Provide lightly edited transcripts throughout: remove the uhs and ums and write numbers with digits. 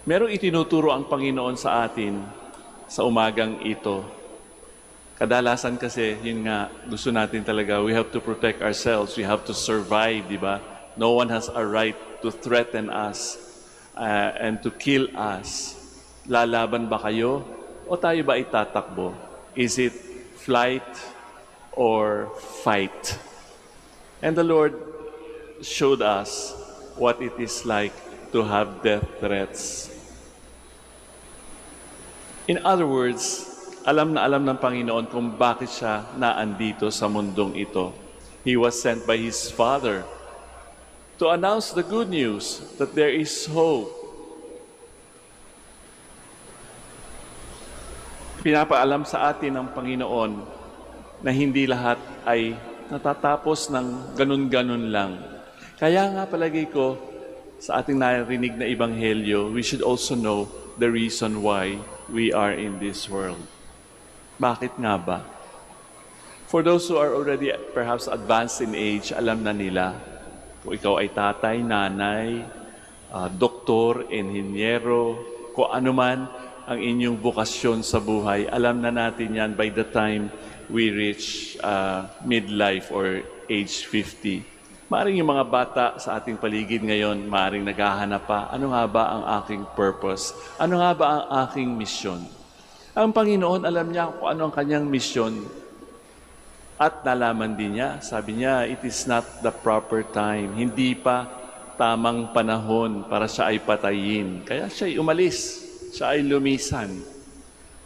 Merong itinuturo ang Panginoon sa atin sa umagang ito. Kadalasan kasi, yun nga, gusto natin talaga, we have to protect ourselves, we have to survive, di ba? No one has a right to threaten us and to kill us. Lalaban ba kayo o tayo ba itatakbo? Is it flight or fight? And the Lord showed us what it is like to have death threats. In other words, alam na alam ng Panginoon kung bakit siya naandito sa mundong ito. He was sent by His Father to announce the good news that there is hope. Pinapaalam sa atin ng Panginoon na hindi lahat ay natatapos ng ganun-ganun lang. Kaya nga palagi ko, sa ating narinig na ebanghelyo, we should also know the reason why we are in this world. Bakit nga ba? For those who are already perhaps advanced in age, alam na nila. Kung ikaw ay tatay, nanay, doktor, enhinyero, kung ano man ang inyong bokasyon sa buhay, alam na natin yan by the time we reach midlife or age 50. Maaring yung mga bata sa ating paligid ngayon, maaring naghahanap pa, ano nga ba ang aking purpose? Ano nga ba ang aking misyon? Ang Panginoon, alam niya kung ano ang kanyang misyon. At nalaman din niya, sabi niya, it is not the proper time. Hindi pa tamang panahon para siya ay patayin. Kaya siya ay umalis, siya ay lumisan.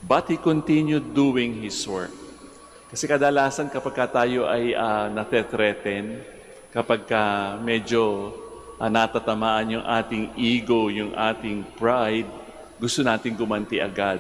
But He continued doing His work. Kasi kadalasan kapag tayo ay natetreten, kapag medyo natatamaan yung ating ego, yung ating pride, gusto natin gumanti agad.